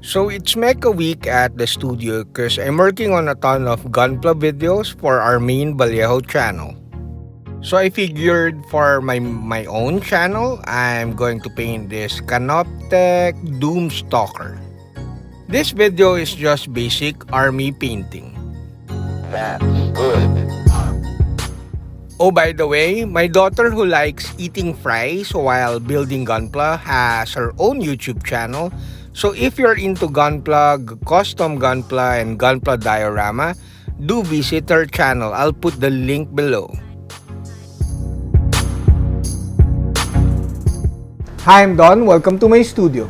So it's Mecha Week at the studio because I'm working on a ton of Gunpla videos for our main Vallejo channel. So I figured for my own channel, I'm going to paint this Canoptek Doomstalker. This video is just basic army painting. That's good. Oh, by the way, my daughter who likes eating fries while building Gunpla has her own YouTube channel. So if you're into Gunpla, custom Gunpla, and Gunpla diorama, do visit her channel. I'll put the link below. Hi, I'm Don. Welcome to my studio.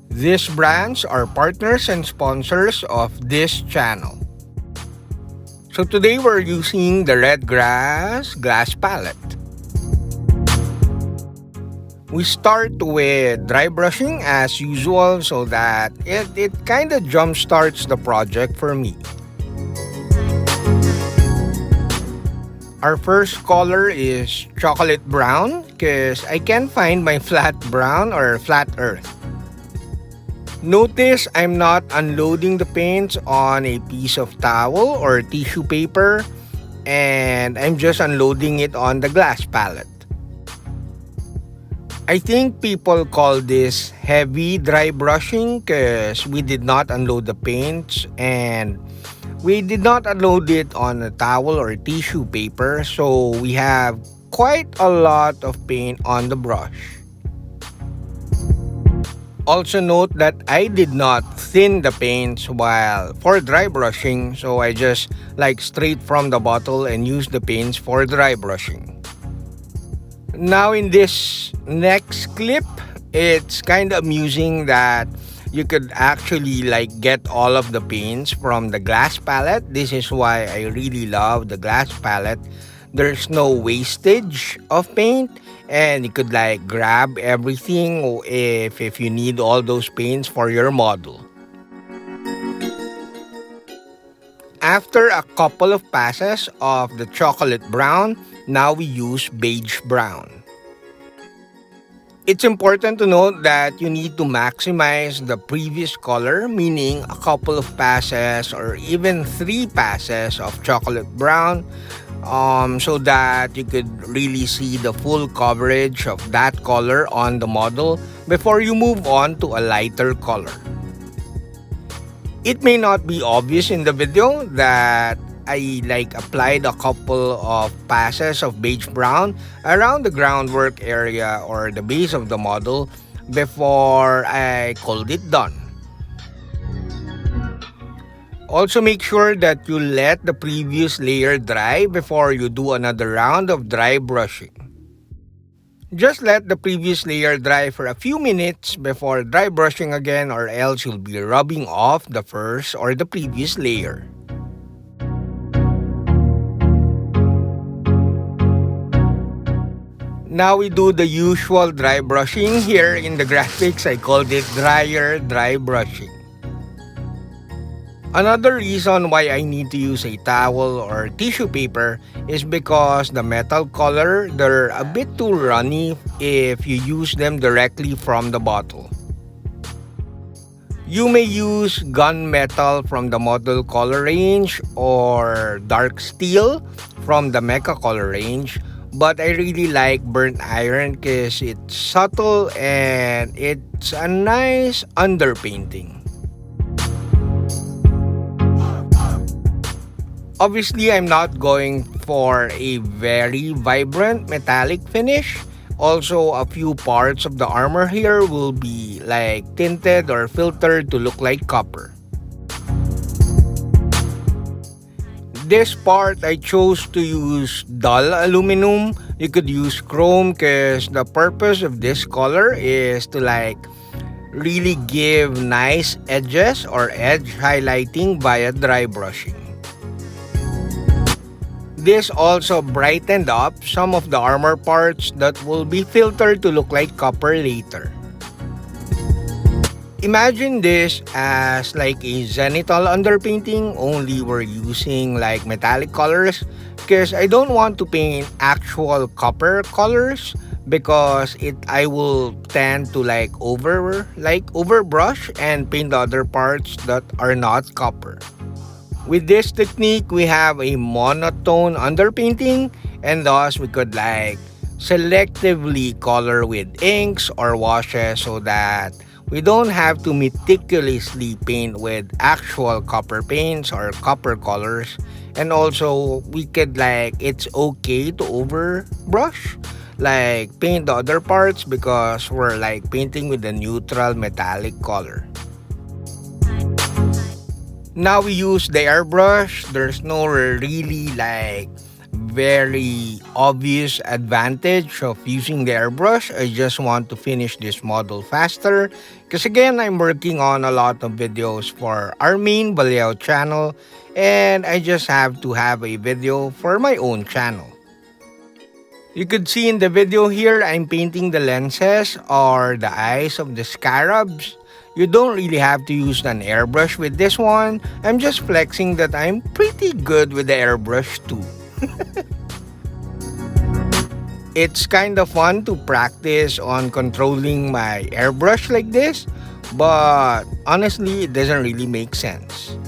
These brands are partners and sponsors of this channel. So today we're using the Redgrass glass palette. We start with dry brushing as usual so that it kind of jump starts the project for me. Our first color is chocolate brown because I can't find my flat brown or flat earth. Notice I'm not unloading the paints on a piece of towel or tissue paper, and I'm just unloading it on the glass palette. I think people call this heavy dry brushing because we did not unload the paints and we did not unload it on a towel or tissue paper, so we have quite a lot of paint on the brush. Also note that I did not thin the paints while for dry brushing, so I just straight from the bottle and use the paints for dry brushing. Now in this next clip, it's kind of amusing that you could actually get all of the paints from the glass palette. This is why I really love the glass palette. There's no wastage of paint, and you could grab everything if you need all those paints for your model. After a couple of passes of the chocolate brown, now we use beige brown. It's important to note that you need to maximize the previous color, meaning a couple of passes or even 3 passes of chocolate brown, so that you could really see the full coverage of that color on the model before you move on to a lighter color. It may not be obvious in the video that I applied a couple of passes of beige brown around the groundwork area or the base of the model before I called it done. Also make sure that you let the previous layer dry before you do another round of dry brushing. Just let the previous layer dry for a few minutes before dry brushing again, or else you'll be rubbing off the first or the previous layer. Now we do the usual dry brushing. Here in the graphics, I called it dry brushing. Another reason why I need to use a towel or tissue paper is because the metal color, they're a bit too runny if you use them directly from the bottle. You may use gunmetal from the model color range or dark steel from the mecha color range, but I really like burnt iron because it's subtle and it's a nice underpainting. Obviously, I'm not going for a very vibrant metallic finish. Also, a few parts of the armor here will be tinted or filtered to look like copper. This part, I chose to use dull aluminum. You could use chrome because the purpose of this color is to really give nice edges or edge highlighting via dry brushing. This also brightened up some of the armor parts that will be filtered to look like copper later. Imagine this as like a zenithal underpainting, only we're using like metallic colors because I don't want to paint actual copper colors because it I will tend to overbrush and paint the other parts that are not copper. With this technique, we have a monotone underpainting, and thus we could selectively color with inks or washes so that we don't have to meticulously paint with actual copper paints or copper colors. And also, we could it's okay to overbrush, paint the other parts because we're painting with a neutral metallic color. Now we use the airbrush. There's no really very obvious advantage of using the airbrush. I just want to finish this model faster because again I'm working on a lot of videos for our main Vallejo channel and I just have to have a video for my own channel. You could see in the video here I'm painting the lenses or the eyes of the scarabs. You don't really have to use an airbrush with this one. I'm just flexing that I'm pretty good with the airbrush too. It's kind of fun to practice on controlling my airbrush like this, but honestly, it doesn't really make sense.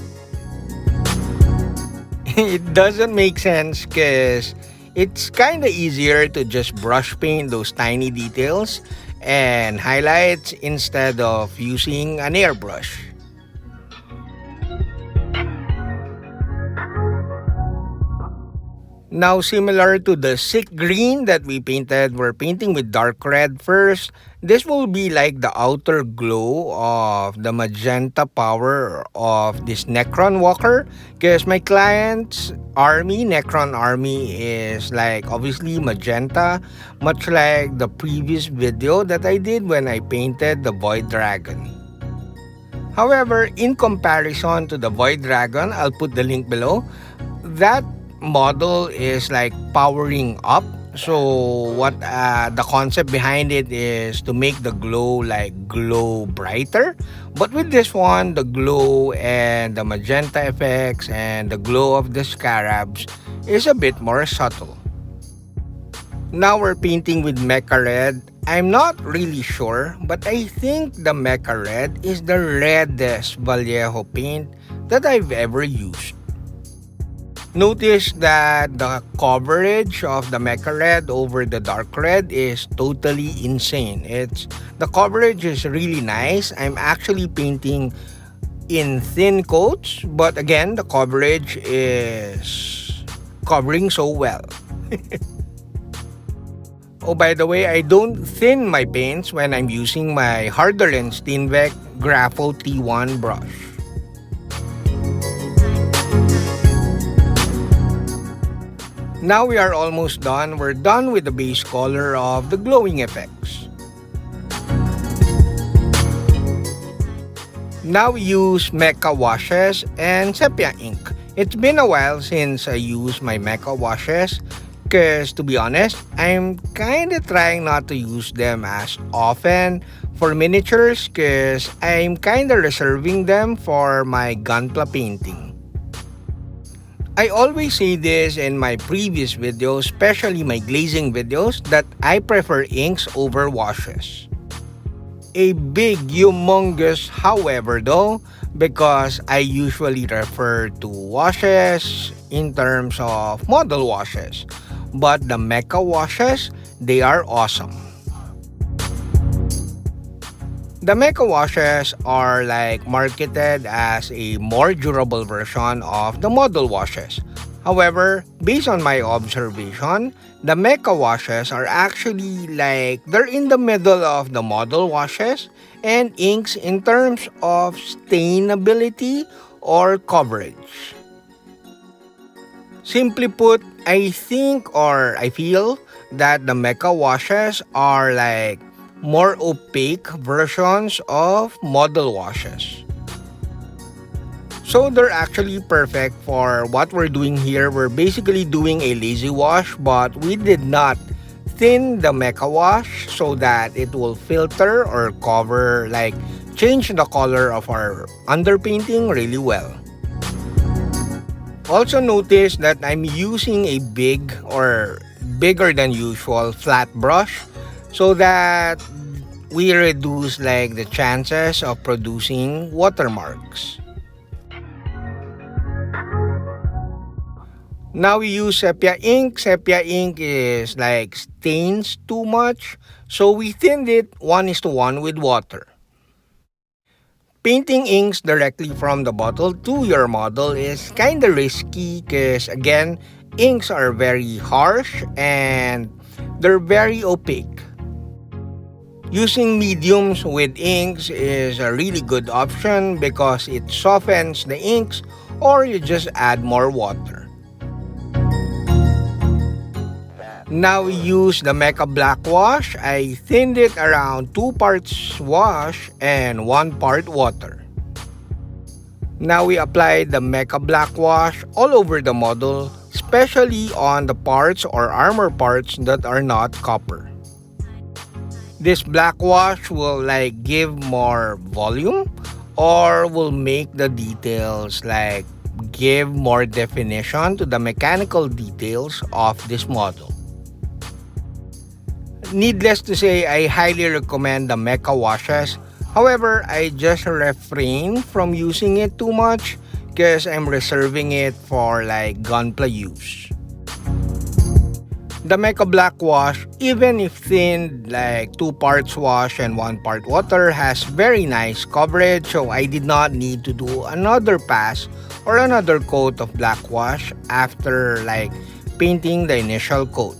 It doesn't make sense because it's kind of easier to just brush paint those tiny details and highlights instead of using an airbrush. Now, similar to the sick green that we painted, we're painting with dark red first. This will be like the outer glow of the magenta power of this Necron Walker. Because my client's army, Necron army, is obviously magenta. Much like the previous video that I did when I painted the Void Dragon. However, in comparison to the Void Dragon, I'll put the link below. That model is powering up, so what the concept behind it is to make the glow brighter, but with this one the glow and the magenta effects and the glow of the scarabs is a bit more subtle. Now we're painting with mecha red. I'm not really sure, but I think the mecha red is the reddest Vallejo paint that I've ever used. Notice that the coverage of the mecha red over the dark red is totally insane. The coverage is really nice. I'm actually painting in thin coats, but again the coverage is covering so well. Oh, by the way, I don't thin my paints when I'm using my Harder Steenbeck Grapho T1 brush. Now we are almost done. We're done with the base color of the glowing effects. Now we use mecha washes and sepia ink. It's been a while since I used my mecha washes because to be honest, I'm kinda trying not to use them as often for miniatures because I'm kinda reserving them for my gunpla painting. I always say this in my previous videos, especially my glazing videos, that I prefer inks over washes. A big, humongous however though, because I usually refer to washes in terms of model washes. But the mecha washes, they are awesome. The mecha washes are marketed as a more durable version of the model washes. However, based on my observation, the mecha washes are actually they're in the middle of the model washes and inks in terms of stainability or coverage. Simply put, I think or I feel that the mecha washes are more opaque versions of model washes. So they're actually perfect for what we're doing here. We're basically doing a lazy wash, but we did not thin the mecha wash so that it will filter or cover change the color of our underpainting really well. Also notice that I'm using a big or bigger than usual flat brush so that we reduce like the chances of producing watermarks. Now we use sepia ink. Sepia ink is like stains too much, so we thinned it 1:1 with water. Painting inks directly from the bottle to your model is kinda risky because again, inks are very harsh and they're very opaque. Using mediums with inks is a really good option because it softens the inks or you just add more water. Now we use the Mecha Black Wash. I thinned it around 2 parts wash and 1 part water. Now we apply the Mecha Black Wash all over the model, especially on the parts or armor parts that are not copper. This black wash will like give more volume or will make the details like give more definition to the mechanical details of this model. Needless to say, I highly recommend the mecha washes. However, I just refrain from using it too much because I'm reserving it for like gunpla use. The Mecha Black Wash, even if thinned like 2 parts wash and 1 part water, has very nice coverage, so I did not need to do another pass or another coat of black wash after like painting the initial coat.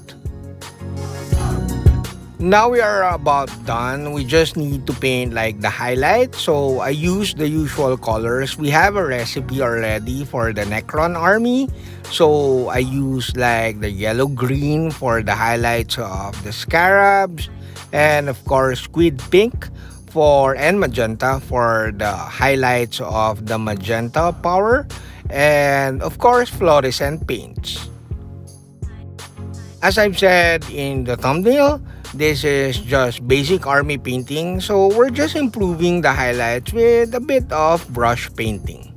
Now we are about done. We just need to paint like the highlights. So I use the usual colors. We have a recipe already for the Necron army. So I use like the yellow green for the highlights of the scarabs. And of course squid pink and magenta for the highlights of the magenta power. And of course fluorescent paints. As I've said in the thumbnail, this is just basic army painting, so we're just improving the highlights with a bit of brush painting.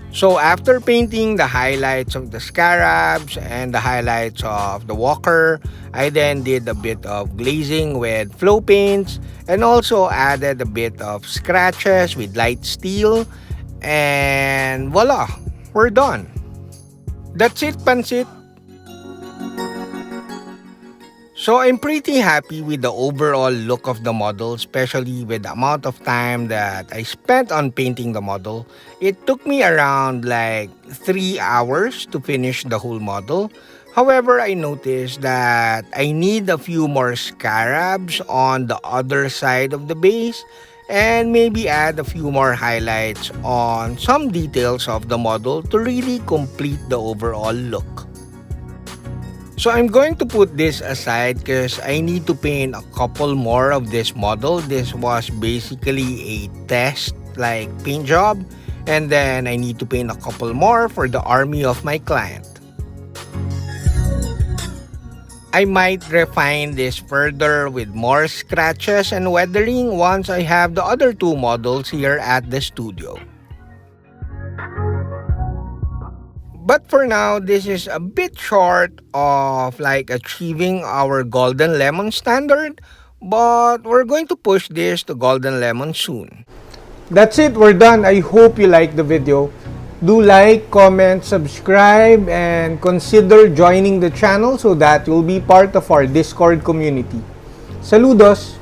So after painting the highlights of the scarabs and the highlights of the walker, I then did a bit of glazing with flow paints and also added a bit of scratches with light steel, and voila, we're done. That's it, Pansit. So I'm pretty happy with the overall look of the model, especially with the amount of time that I spent on painting the model. It took me around like 3 hours to finish the whole model. However, I noticed that I need a few more scarabs on the other side of the base and maybe add a few more highlights on some details of the model to really complete the overall look. So I'm going to put this aside because I need to paint a couple more of this model. This was basically a test like paint job, and then I need to paint a couple more for the army of my client. I might refine this further with more scratches and weathering once I have the other 2 models here at the studio. But for now, this is a bit short of like achieving our golden lemon standard, but we're going to push this to golden lemon soon. That's it, we're done. I hope you liked the video. Do like, comment, subscribe, and consider joining the channel so that you'll be part of our Discord community. Saludos!